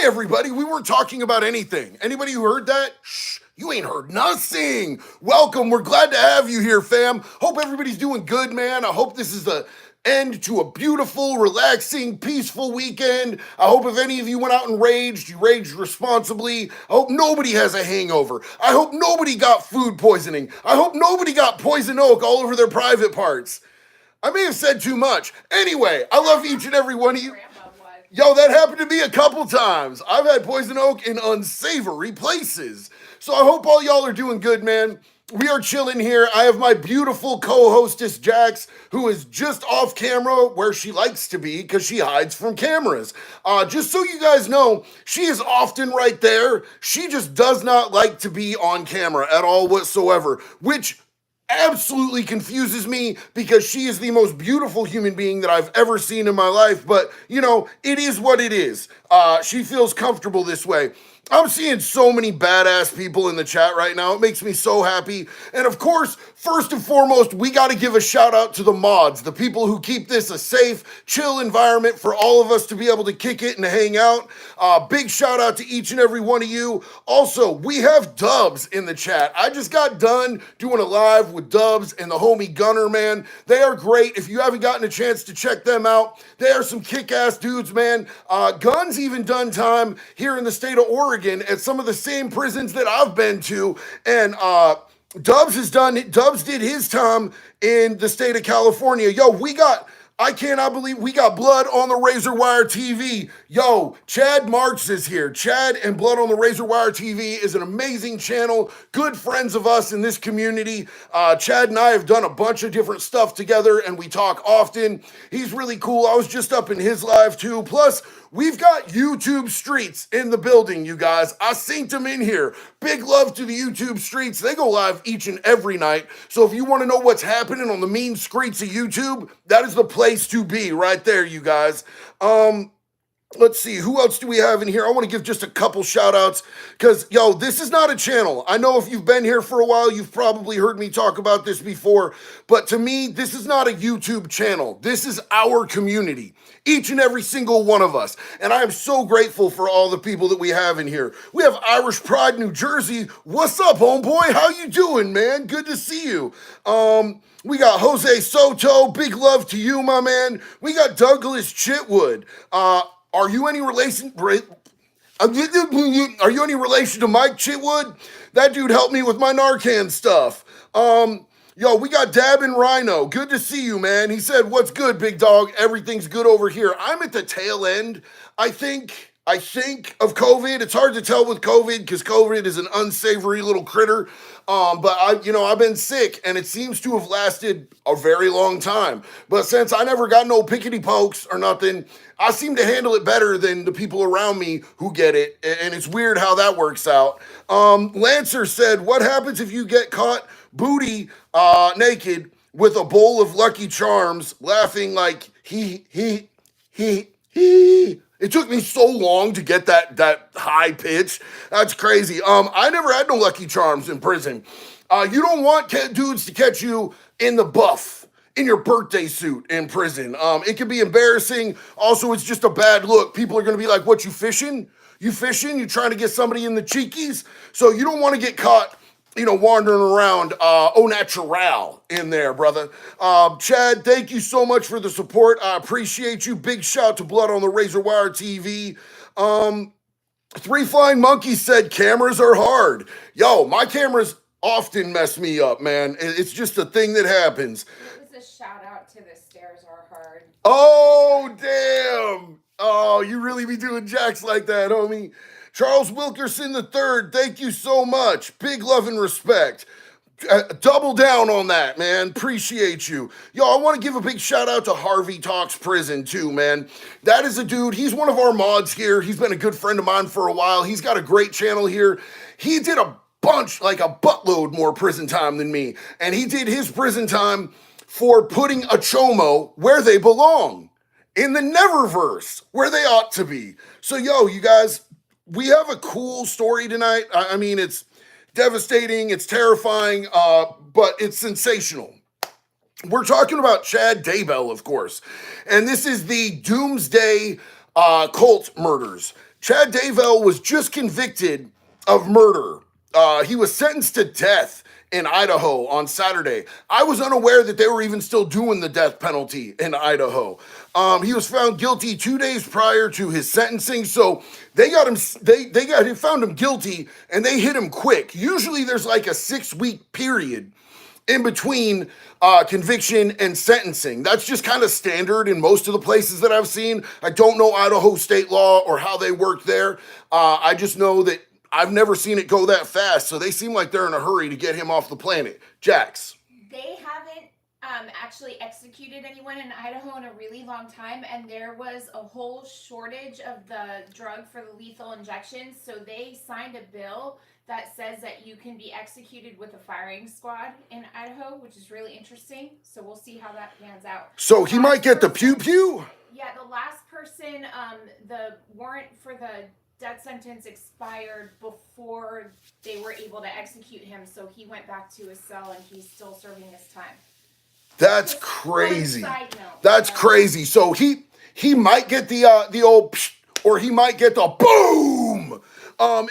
Hi, everybody. We weren't talking about anything. Anybody who heard that? Shh, you ain't heard nothing. Welcome. We're glad to have you here, fam. Hope everybody's doing good, man. I hope this is the end to a beautiful, relaxing, peaceful weekend. I hope if any of you went out and raged, you raged responsibly. I hope nobody has a hangover. I hope nobody got food poisoning. I hope nobody got poison oak all over their private parts. I may have said too much. Anyway, I love each and every one of you. Yo, that happened to me a couple times. I've had poison oak in unsavory places. So I hope all y'all are doing good, man. We are chilling here. I have my beautiful co-hostess, Jax, who is just off camera where she likes to be because she hides from cameras. Just so you guys know, she is often right there. She just does not like to be on camera at all whatsoever, which absolutely confuses me because she is the most beautiful human being that I've ever seen in my life. But, you know, it is what it is. She feels comfortable this way. I'm seeing so many badass people in the chat right now. It makes me so happy. And of course, first and foremost, we got to give a shout out to the mods, the people who keep this a safe, chill environment for all of us to be able to kick it and to hang out. Big shout out to each and every one of you. Also, we have Dubs in the chat. I just got done doing a live with Dubs and the homie Gunner, man. They are great. If you haven't gotten a chance to check them out, they are some kick-ass dudes, man. Gun's even done time here in the state of Oregon at some of the same prisons that I've been to, and Dubs did his time in the state of California. Yo, I cannot believe we got Blood on the Razor Wire TV. Yo, Chad Marks is here. Chad and Blood on the Razor Wire TV is an amazing channel. Good friends of us in this community. Chad and I have done a bunch of different stuff together and we talk often. He's really cool. I was just up in his live too. Plus, we've got YouTube Streets in the building, you guys. I synced them in here. Big love to the YouTube Streets. They go live each and every night. So if you want to know what's happening on the mean streets of YouTube, that is the place to be right there, you guys. Let's see, who else do we have in here? I want to give just a couple shout outs because, yo, this is not a channel. I know if you've been here for a while, you've probably heard me talk about this before, but to me, this is not a YouTube channel. This is our community, each and every single one of us. And I am so grateful for all the people that we have in here. We have Irish Pride, New Jersey. What's up, homeboy? How you doing, man? Good to see you. We got Jose Soto. Big love to you, my man. We got Douglas Chitwood. Are you any relation? Are you any relation to Mike Chitwood? That dude helped me with my Narcan stuff. Yo, we got Dab and Rhino. Good to see you, man. He said, "What's good, big dog? Everything's good over here." I'm at the tail end, I think, of COVID. It's hard to tell with COVID because COVID is an unsavory little critter. But I've been sick and it seems to have lasted a very long time. But since I never got no pickety pokes or nothing, I seem to handle it better than the people around me who get it. And it's weird how that works out. Lancer said, "What happens if you get caught booty naked with a bowl of Lucky Charms laughing like he. It took me so long to get that high pitch. That's crazy. I never had no Lucky Charms in prison. You don't want dudes to catch you in the buff, in your birthday suit in prison. It can be embarrassing. Also, it's just a bad look. People are going to be like, "What, you fishing? You fishing? You trying to get somebody in the cheekies?" So you don't want to get caught, wandering around au natural in there, brother. Chad, thank you so much for the support. I appreciate you. Big shout to Blood on the Razor Wire TV. Three Flying Monkeys said cameras are hard. Yo, my cameras often mess me up, man. It's just a thing that happens. It was a shout out to the stairs are hard. Oh, damn. Oh, you really be doing jacks like that, homie. Charles Wilkerson III, thank you so much. Big love and respect. Double down on that, man. Appreciate you. Yo, I want to give a big shout out to Harvey Talks Prison too, man. That is a dude. He's one of our mods here. He's been a good friend of mine for a while. He's got a great channel here. He did a bunch, like a buttload more prison time than me. And he did his prison time for putting a chomo where they belong. In the Neververse, where they ought to be. So, yo, you guys, we have a cool story tonight. I mean, it's devastating, it's terrifying, but it's sensational. We're talking about Chad Daybell, of course. And this is the Doomsday cult murders. Chad Daybell was just convicted of murder. He was sentenced to death in Idaho on Saturday. I was unaware that they were even still doing the death penalty in Idaho. He was found guilty 2 days prior to his sentencing, so they got him. They found him guilty, and they hit him quick. Usually, there's like a 6-week period in between conviction and sentencing. That's just kind of standard in most of the places that I've seen. I don't know Idaho state law or how they work there. I just know that I've never seen it go that fast, so they seem like they're in a hurry to get him off the planet. Jax. They haven't actually executed anyone in Idaho in a really long time, and there was a whole shortage of the drug for the lethal injections, so they signed a bill that says that you can be executed with a firing squad in Idaho, which is really interesting. So we'll see how that pans out. So he might get the pew-pew? Yeah, the last person, the warrant for the death sentence expired before they were able to execute him, so he went back to his cell and he's still serving his time. That's Just crazy. one side note, That's crazy. So he might get the old psh, or he might get the boom.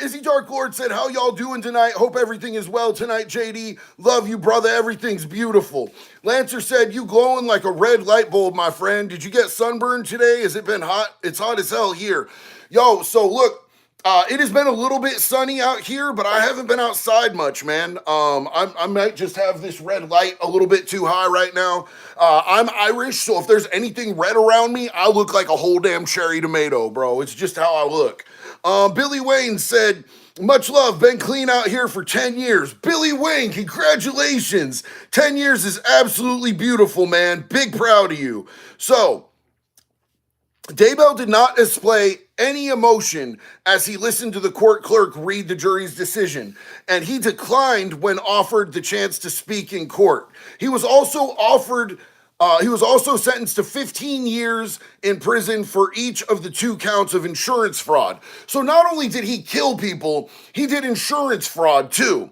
Izzy Dark Lord said, how y'all doing tonight? Hope everything is well tonight, JD. Love you, brother. Everything's beautiful. Lancer said, you glowing like a red light bulb, my friend. Did you get sunburned today? Has it been hot? It's hot as hell here. Yo, so look, it has been a little bit sunny out here, but I haven't been outside much, man. I might just have this red light a little bit too high right now. I'm Irish, so if there's anything red around me, I look like a whole damn cherry tomato, bro. It's just how I look. Billy Wayne said, much love, been clean out here for 10 years. Billy Wayne, congratulations. 10 years is absolutely beautiful, man. Big proud of you. So, Daybell did not display any emotion as he listened to the court clerk read the jury's decision, and he declined when offered the chance to speak in court. He was also sentenced to 15 years in prison for each of the 2 counts of insurance fraud. So not only did he kill people, he did insurance fraud too.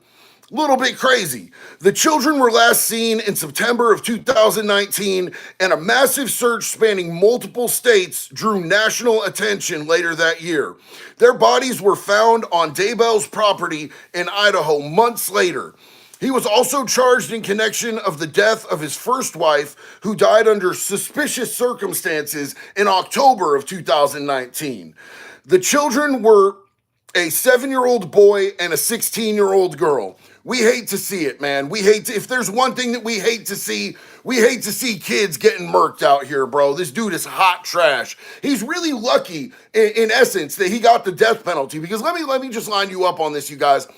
Little bit crazy. The children were last seen in September of 2019, and a massive search spanning multiple states drew national attention later that year. Their bodies were found on Daybell's property in Idaho months later. He was also charged in connection of the death of his first wife, who died under suspicious circumstances in October of 2019. The children were a 7-year-old boy and a 16-year-old girl. We hate to see it, man. If there's one thing that we hate to see kids getting murked out here, bro. This dude is hot trash. He's really lucky, in essence, that he got the death penalty, because let me just line you up on this, you guys.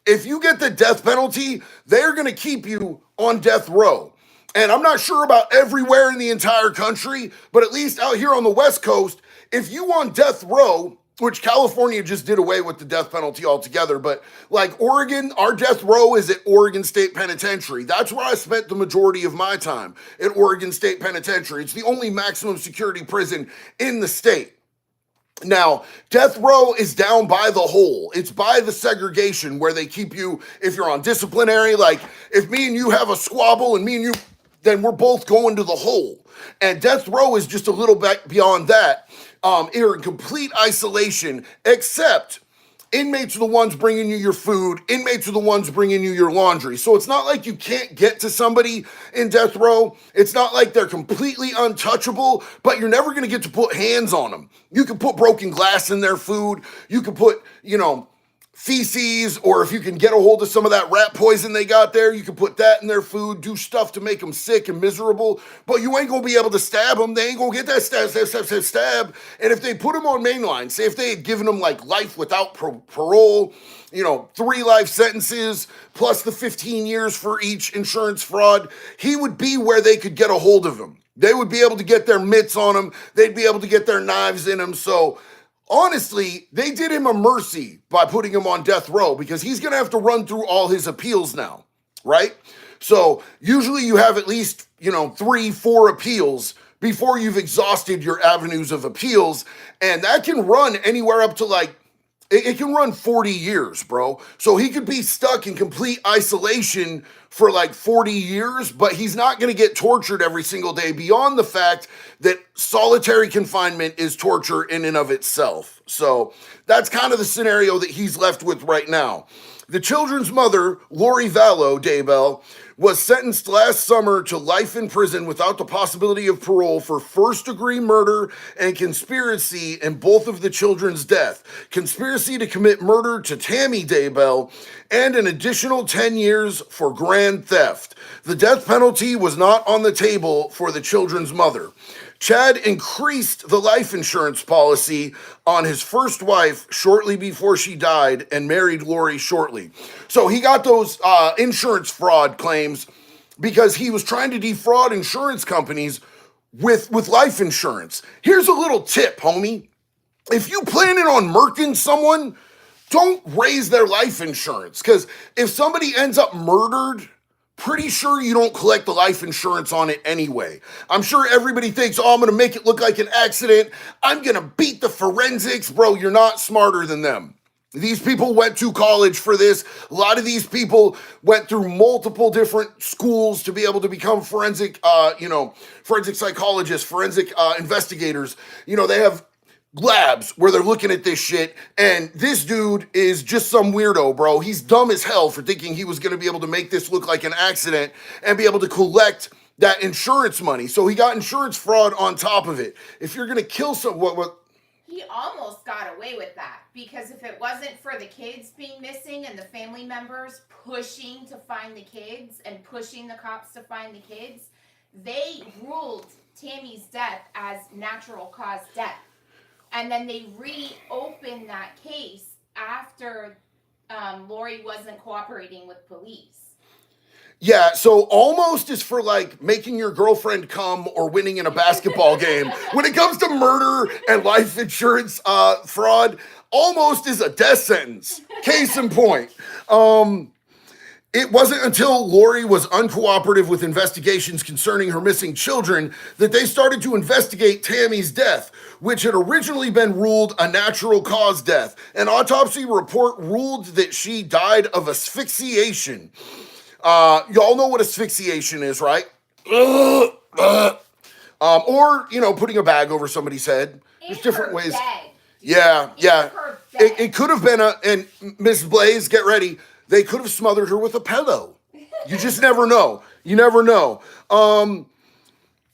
If you get the death penalty, they're going to keep you on death row. And I'm not sure about everywhere in the entire country, but at least out here on the West Coast, if you on death row, which California just did away with the death penalty altogether, but like Oregon, our death row is at Oregon State Penitentiary. That's where I spent the majority of my time, at Oregon State Penitentiary. It's the only maximum security prison in the state. Now, death row is down by the hole. It's by the segregation where they keep you, if you're on disciplinary, like if me and you have a squabble and me and you, then we're both going to the hole. And death row is just a little bit beyond that. You're in complete isolation, except inmates are the ones bringing you your food. Inmates are the ones bringing you your laundry. So it's not like you can't get to somebody in death row. It's not like they're completely untouchable, but you're never going to get to put hands on them. You can put broken glass in their food. You can put, feces, or if you can get a hold of some of that rat poison they got there, you can put that in their food, do stuff to make them sick and miserable, but you ain't gonna be able to stab them. They ain't gonna get that stab. And if they put them on mainline, say if they had given them like life without parole, 3 life sentences, plus the 15 years for each insurance fraud, he would be where they could get a hold of him. They would be able to get their mitts on him. They'd be able to get their knives in him. So honestly, they did him a mercy by putting him on death row, because he's going to have to run through all his appeals now, right? So usually you have at least, 3-4 appeals before you've exhausted your avenues of appeals. And that can run anywhere up to it can run 40 years, bro. So he could be stuck in complete isolation for like 40 years, but he's not going to get tortured every single day beyond the fact that solitary confinement is torture in and of itself. So that's kind of the scenario that he's left with right now. The children's mother, Lori Vallow Daybell, was sentenced last summer to life in prison without the possibility of parole for first-degree murder and conspiracy in both of the children's death. Conspiracy to commit murder to Tammy Daybell and an additional 10 years for grand theft. The death penalty was not on the table for the children's mother. Chad increased the life insurance policy on his first wife shortly before she died and married Lori shortly. So he got those insurance fraud claims because he was trying to defraud insurance companies with life insurance. Here's a little tip, homie. If you planning on murking someone, don't raise their life insurance, because if somebody ends up murdered, pretty sure you don't collect the life insurance on it anyway. I'm sure everybody thinks, oh, I'm going to make it look like an accident. I'm going to beat the forensics. Bro, you're not smarter than them. These people went to college for this. A lot of these people went through multiple different schools to be able to become forensic psychologists, forensic investigators. They have labs where they're looking at this shit, and this dude is just some weirdo, bro. He's dumb as hell for thinking he was going to be able to make this look like an accident and be able to collect that insurance money. So he got insurance fraud on top of it. If you're going to kill someone, he almost got away with that, because if it wasn't for the kids being missing and the family members pushing to find the kids and pushing the cops to find the kids, they ruled Tammy's death as natural cause death. And then they reopened that case after Lori wasn't cooperating with police. Yeah, so almost is for like making your girlfriend come or winning in a basketball game. When it comes to murder and life insurance fraud, almost is a death sentence. Case in point. It wasn't until Lori was uncooperative with investigations concerning her missing children that they started to investigate Tammy's death, which had originally been ruled a natural cause death. An autopsy report ruled that she died of asphyxiation. Y'all know what asphyxiation is, right? Or, putting a bag over somebody's head. There's different ways. Bed. Yeah. It could have been and Miss Blaze, get ready. They could have smothered her with a pillow. You just never know. You never know.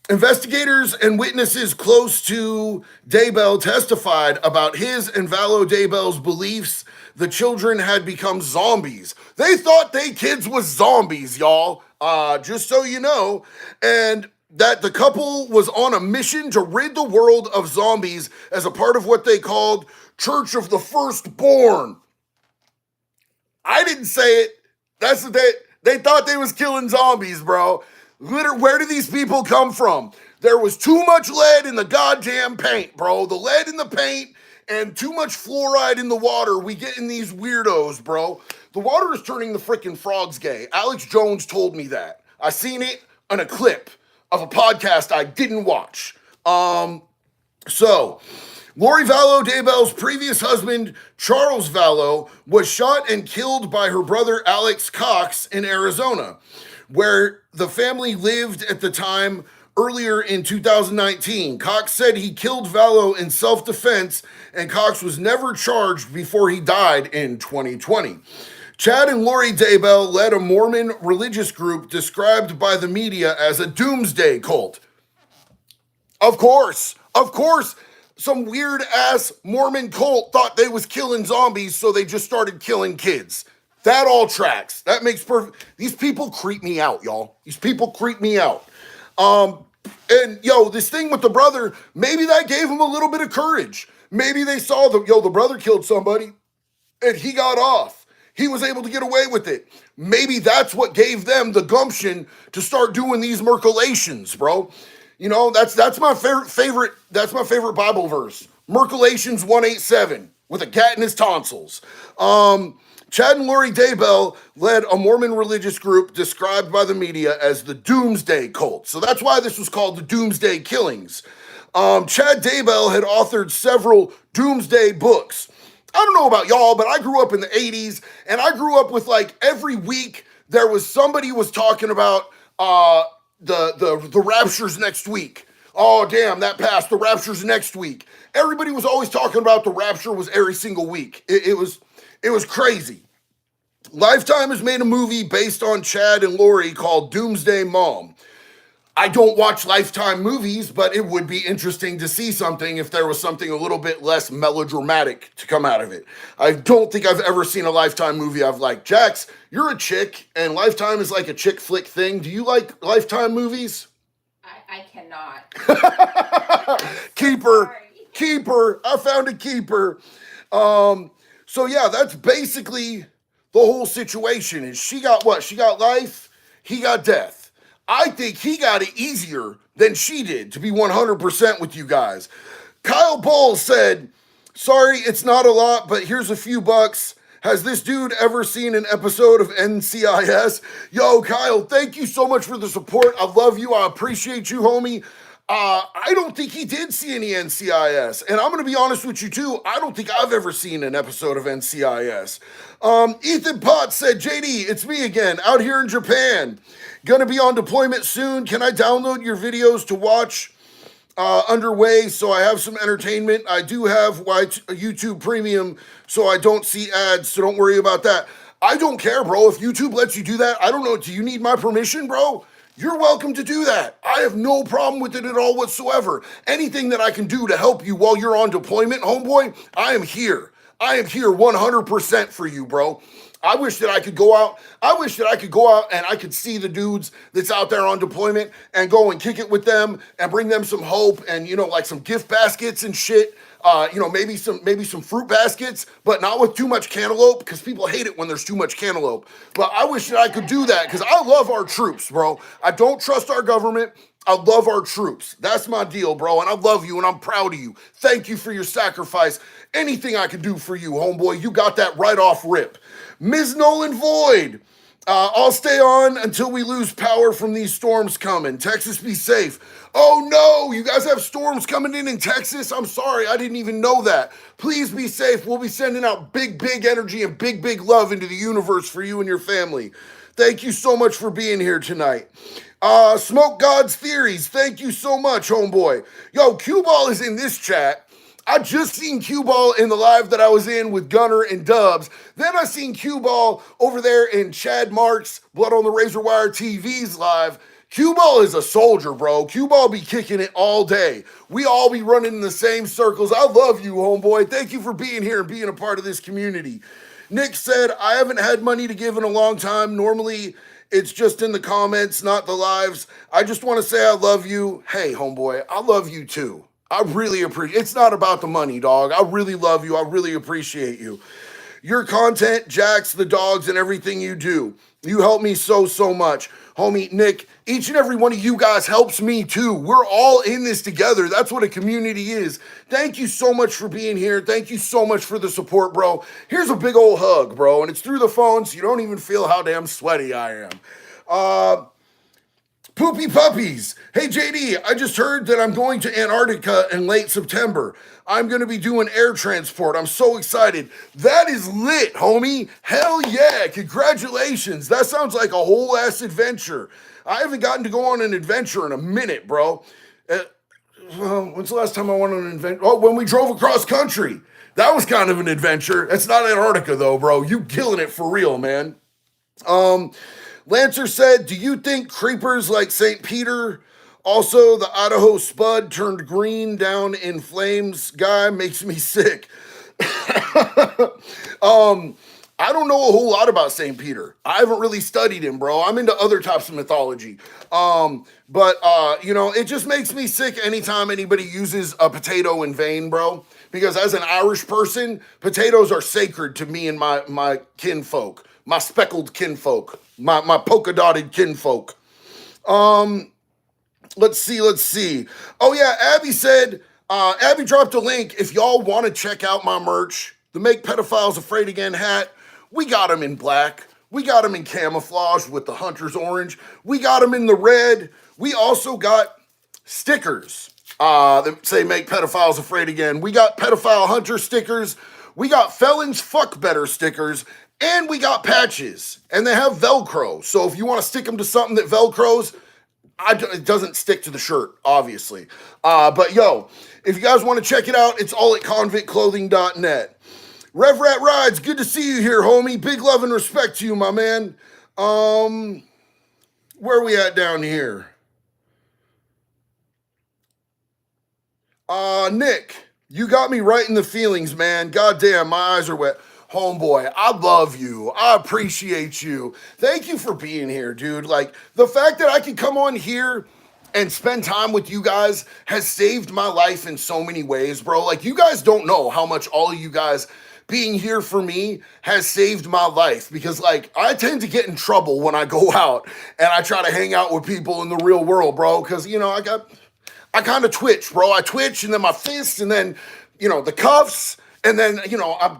Investigators and witnesses close to Daybell testified about his and Vallow Daybell's beliefs the children had become zombies. They thought they kids was zombies, y'all. Just so you know. And that the couple was on a mission to rid the world of zombies as a part of what they called Church of the Firstborn. I didn't say it. That's what they thought they was killing zombies, bro. Where do these people come from? There was too much lead in the goddamn paint, bro. The lead in the paint and too much fluoride in the water. We getting these weirdos, bro. The water is turning the freaking frogs gay. Alex Jones told me that. I seen it on a clip of a podcast I didn't watch. Lori Vallow Daybell's previous husband, Charles Vallow, was shot and killed by her brother Alex Cox in Arizona, where the family lived at the time earlier in 2019. Cox said he killed Vallow in self-defense, and Cox was never charged before he died in 2020. Chad and Lori Daybell led a Mormon religious group described by the media as a Doomsday cult. Of course, some weird-ass Mormon cult thought they was killing zombies, so they just started killing kids. That all tracks. That makes perfect. These people creep me out, y'all. These people creep me out. This thing with the brother, maybe that gave him a little bit of courage. Maybe they saw the brother killed somebody, and he got off. He was able to get away with it. Maybe that's what gave them the gumption to start doing these Merculations, bro. That's my favorite. That's my favorite Bible verse. Merculations 1:8-7 with a cat in his tonsils. Chad and Lori Daybell led a Mormon religious group described by the media as the Doomsday Cult. So that's why this was called the Doomsday Killings. Chad Daybell had authored several Doomsday books. I don't know about y'all, but I grew up in the 80s, and I grew up with every week there was somebody was talking about the rapture's next week. Oh damn, that passed. The rapture's next week. Everybody was always talking about the rapture was every single week. It was crazy. Lifetime has made a movie based on Chad and Lori called Doomsday Mom. I don't watch Lifetime movies, but it would be interesting to see something if there was something a little bit less melodramatic to come out of it. I don't think I've ever seen a Lifetime movie I've liked. Jax, you're a chick, and Lifetime is like a chick flick thing. Do you like Lifetime movies? I cannot. Keeper. Keeper. I found a keeper. So yeah, that's basically the whole situation. Is she got what? She got life, he got death. I think he got it easier than she did, to be 100% with you guys. Kyle Bowles said, sorry, it's not a lot, but here's a few bucks. Has this dude ever seen an episode of NCIS? Yo, Kyle, thank you so much for the support. I love you. I appreciate you, homie. I don't think he did see any NCIS. And I'm going to be honest with you, too. I don't think I've ever seen an episode of NCIS. Ethan Potts said, JD, it's me again, out here in Japan. Gonna be on deployment soon. Can I download your videos to watch underway so I have some entertainment? I do have YouTube Premium so I don't see ads, so don't worry about that. I don't care, bro. If YouTube lets you do that, I don't know. Do you need my permission, bro? You're welcome to do that. I have no problem with it at all whatsoever. Anything that I can do to help you while you're on deployment, homeboy, I am here. I am here 100% for you, bro. I wish that I could go out. I wish that I could go out and I could see the dudes that's out there on deployment and go and kick it with them and bring them some hope and, you know, like some gift baskets and shit. You know, maybe some fruit baskets, but not with too much cantaloupe because people hate it when there's too much cantaloupe. But I wish that I could do that because I love our troops, bro. I don't trust our government. I love our troops. That's my deal, bro. And I love you and I'm proud of you. Thank you for your sacrifice. Anything I can do for you, homeboy, you got that right off rip. Ms. Nolan Void, I'll stay on until we lose power from these storms coming. Texas, be safe. Oh no, you guys have storms coming in Texas? I'm sorry, I didn't even know that. Please be safe. We'll be sending out big energy and big love into the universe for you and your family. Thank you so much for being here tonight. Smoke God's Theories, thank you so much, homeboy. Yo, Q-Ball is in this chat. I just seen Q-Ball in the live that I was in with Gunner and Dubs. Then I seen Q-Ball over there in Chad Marks, Blood on the Razor Wire TV's live. Q-Ball is a soldier, bro. Q-Ball be kicking it all day. We all be running in the same circles. I love you, homeboy. Thank you for being here and being a part of this community. Nick said, I haven't had money to give in a long time. Normally, it's just in the comments, not the lives. I just want to say I love you. Hey, homeboy, I love you too. I really appreciate. It's not about the money, dog. I really love you. I really appreciate you. Your content, Jax, the dogs, and everything you do. You help me so much. Homie, Nick, each and every one of you guys helps me too. We're all in this together. That's what a community is. Thank you so much for being here. Thank you so much for the support, bro. Here's a big old hug, bro. And it's through the phone, so you don't even feel how damn sweaty I am. Poopy Puppies. Hey, JD, I just heard that I'm going to Antarctica in late September. I'm going to be doing air transport. I'm so excited. That is lit, homie. Hell yeah. Congratulations. That sounds like a whole ass adventure. I haven't gotten to go on an adventure in a minute, bro. When's the last time I went on an adventure? Oh, when we drove across country. That was kind of an adventure. It's not Antarctica, though, bro. You killing it for real, man. Lancer said, do you think creepers like St. Peter, also the Idaho Spud turned green down in flames guy makes me sick? I don't know a whole lot about St. Peter. I haven't really studied him, bro. I'm into other types of mythology. But you know, it just makes me sick anytime anybody uses a potato in vain, bro. Because as an Irish person, potatoes are sacred to me and my kinfolk. My speckled kinfolk, my polka dotted kinfolk. Let's see. Oh yeah, Abby said, Abby dropped a link. If y'all want to check out my merch, the Make Pedophiles Afraid Again hat, we got them in black. We got them in camouflage with the hunter's orange. We got them in the red. We also got stickers that say Make Pedophiles Afraid Again. We got pedophile hunter stickers. We got felons fuck better stickers. And we got patches, and they have Velcro. So if you want to stick them to something that Velcros, it doesn't stick to the shirt, obviously. But yo, if you guys want to check it out, it's all at convictclothing.net. Rev Rat Rides, good to see you here, homie. Big love and respect to you, my man. Where are we at down here? Nick, you got me right in the feelings, man. Goddamn, my eyes are wet. Homeboy, I love you. I appreciate you. Thank you for being here, dude. Like, the fact that I can come on here and spend time with you guys has saved my life in so many ways, bro. Like, you guys don't know how much all of you guys being here for me has saved my life, because like I tend to get in trouble when I go out and I try to hang out with people in the real world, bro, because you know I kind of twitch, bro. I twitch, and then my fists, and then you know the cuffs, and then you know I'm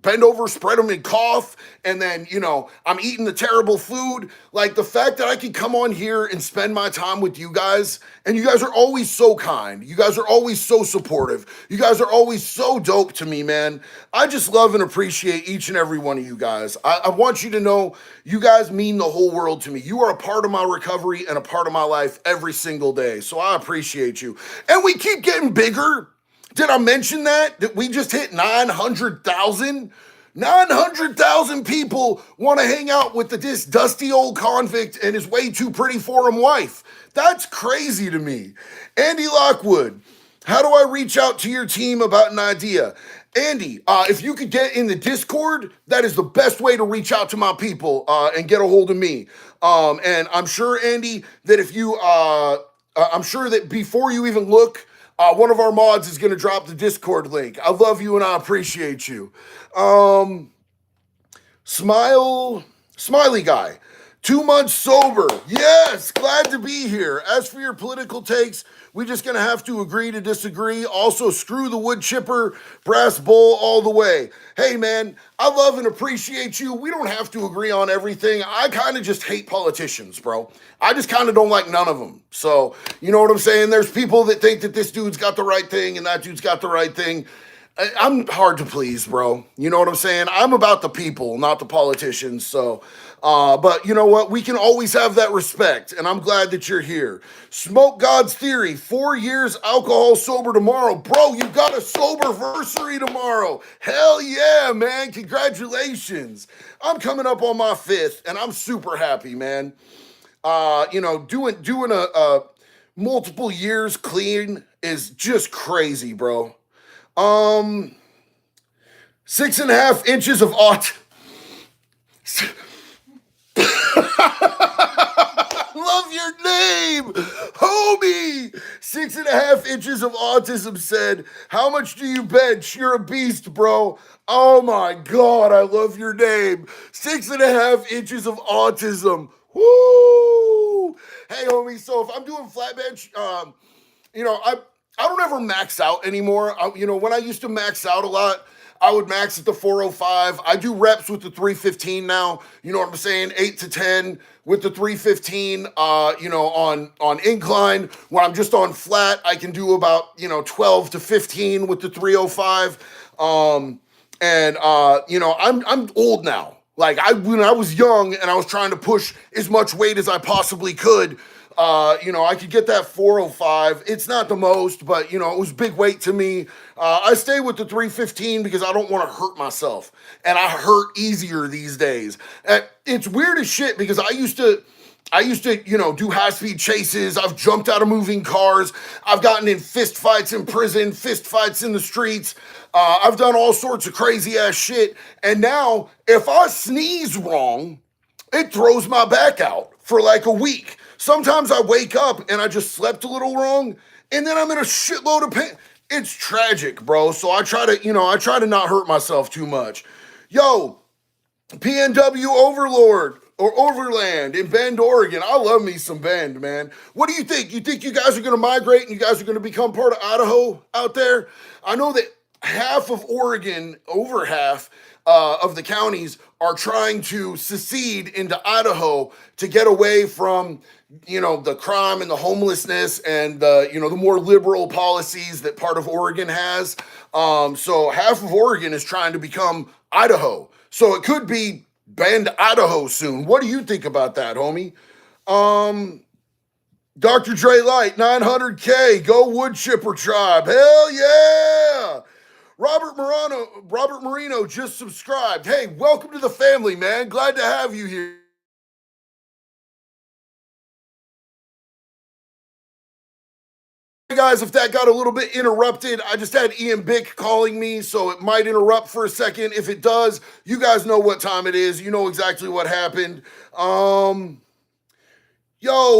bend over, spread them, and cough, and then, you know, I'm eating the terrible food. Like, the fact that I can come on here and spend my time with you guys, and you guys are always so kind. You guys are always so supportive. You guys are always so dope to me, man. I just love and appreciate each and every one of you guys. I want you to know you guys mean the whole world to me. You are a part of my recovery and a part of my life every single day, so I appreciate you. And we keep getting bigger. Did I mention that we just hit 900,000? 900,000 people want to hang out with this dusty old convict and his way too pretty for him wife. That's crazy to me. Andy Lockwood, how do I reach out to your team about an idea? Andy, if you could get in the Discord, that is the best way to reach out to my people and get a hold of me. And I'm sure, Andy, that if you, I'm sure that before you even look, one of our mods is going to drop the Discord link. I love you and I appreciate you. Smiley guy, 2 months sober. Yes, glad to be here. As for your political takes, we're just going to have to agree to disagree. Also, screw the wood chipper, brass bowl all the way. Hey, man, I love and appreciate you. We don't have to agree on everything. I kind of just hate politicians, bro. I just kind of don't like none of them. So, you know what I'm saying? There's people that think that this dude's got the right thing and that dude's got the right thing. I'm hard to please, bro. You know what I'm saying? I'm about the people, not the politicians. So, but you know what? We can always have that respect, and I'm glad that you're here. Smoke God's Theory, 4 years alcohol sober tomorrow. Bro, you got a sober-versary tomorrow. Hell yeah, man. Congratulations. I'm coming up on my 5th, and I'm super happy, man. You know, doing a multiple years clean is just crazy, bro. 6.5 inches of love your name, homie. 6.5 inches of autism said, how much do you bench? You're a beast, bro. Oh my God, I love your name. 6.5 inches of autism. Woo! Hey, homie, so if I'm doing flat bench, you know, I don't ever max out anymore. You know, when I used to max out a lot, I would max at the 405. I do reps with the 315 now. You know what I'm saying? 8 to 10 with the 315. You know, on incline. When I'm just on flat, I can do about, you know, 12 to 15 with the 305. You know, I'm old now. Like when I was young and I was trying to push as much weight as I possibly could, you know, I could get that 405. It's not the most, but, you know, it was big weight to me. I stay with the 315 because I don't want to hurt myself. And I hurt easier these days. It's weird as shit because I used to, you know, do high-speed chases. I've jumped out of moving cars. I've gotten in fist fights in prison, fist fights in the streets. I've done all sorts of crazy-ass shit. And now, if I sneeze wrong, it throws my back out for like a week. Sometimes I wake up and I just slept a little wrong, and then I'm in a shitload of pain. It's tragic, bro. So I try to, you know, I try to not hurt myself too much. Yo, PNW Overlord or Overland in Bend, Oregon. I love me some Bend, man. What do you think? You think you guys are going to migrate and you guys are going to become part of Idaho out there? I know that half of Oregon, over half of the counties are trying to secede into Idaho to get away from, the crime and the homelessness and the more liberal policies that part of Oregon has. So half of Oregon is trying to become Idaho. So it could be Bend, Idaho soon. What do you think about that, homie? Dr. Dre Light, 900K, go wood chipper tribe. Hell yeah. Robert Marino just subscribed. Hey, welcome to the family, man. Glad to have you here. Hey guys, if that got a little bit interrupted, I just had Ian Bick calling me, so it might interrupt for a second. If it does, you guys know what time it is. You know exactly what happened. Yo,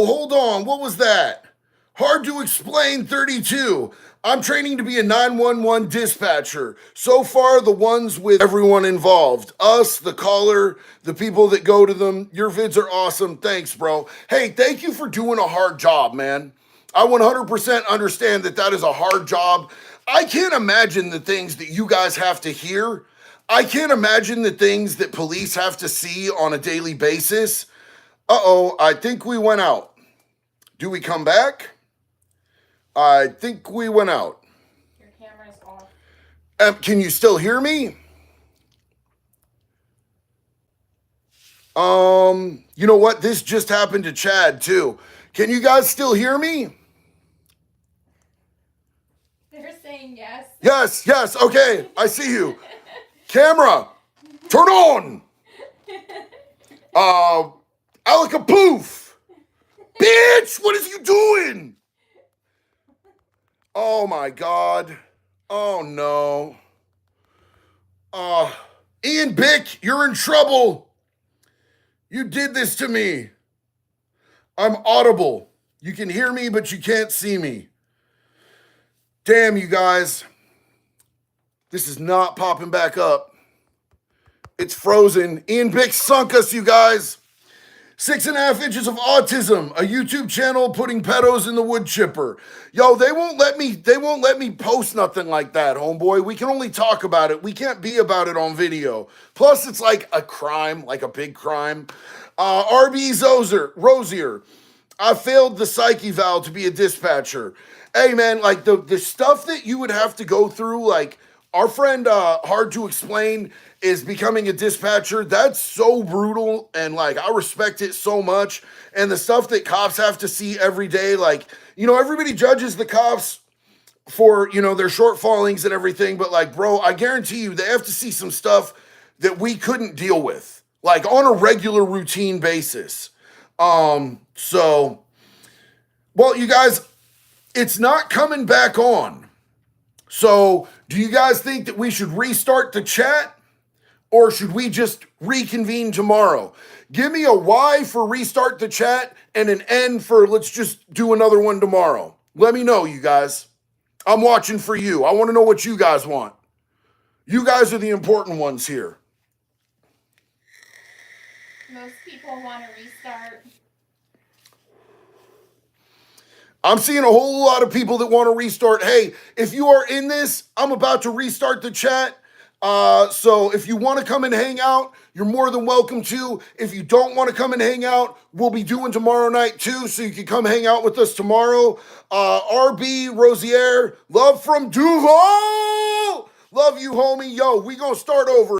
hold on. What was that? Hard to explain 32. I'm training to be a 911 dispatcher. So far, the ones with everyone involved. Us, the caller, the people that go to them. Your vids are awesome. Thanks, bro. Hey, thank you for doing a hard job, man. I 100% understand that is a hard job. I can't imagine the things that you guys have to hear. I can't imagine the things that police have to see on a daily basis. Uh-oh, I think we went out. Do we come back? I think we went out. Your camera's off. Can you still hear me? You know what? This just happened to Chad too. Can you guys still hear me? They're saying yes. Yes. Okay, I see you. Camera, turn on. Alakapoof. Bitch, what is you doing? Oh my God. Oh no. Ian Bick, you're in trouble. You did this to me. I'm audible. You can hear me, but you can't see me. Damn, you guys. This is not popping back up. It's frozen. Ian Bick sunk us, you guys. 6.5 inches of autism, a YouTube channel putting pedos in the wood chipper. Yo, they won't let me post nothing like that, homeboy. We can only talk about it. We can't be about it on video. Plus, it's like a crime, like a big crime. RB Rosier, I failed the psyche val to be a dispatcher. Hey, man, like the stuff that you would have to go through, like our friend Hard to Explain is becoming a dispatcher. That's so brutal, and like I respect it so much. And the stuff that cops have to see every day, like, everybody judges the cops for, their shortfallings and everything, but like, bro, I guarantee you they have to see some stuff that we couldn't deal with, like on a regular routine basis. So, well, you guys, it's not coming back on. So, do you guys think that we should restart the chat? Or should we just reconvene tomorrow? Give me a Y for restart the chat and an N for let's just do another one tomorrow. Let me know, you guys. I'm watching for you. I want to know what you guys want. You guys are the important ones here. Most people want to restart. I'm seeing a whole lot of people that want to restart. Hey, if you are in this, I'm about to restart the chat. So if you want to come and hang out, you're more than welcome to. If you don't want to come and hang out, we'll be doing tomorrow night too, so you can come hang out with us tomorrow. RB Rosier, love from Duval. Love you, homie. Yo, we gonna start over.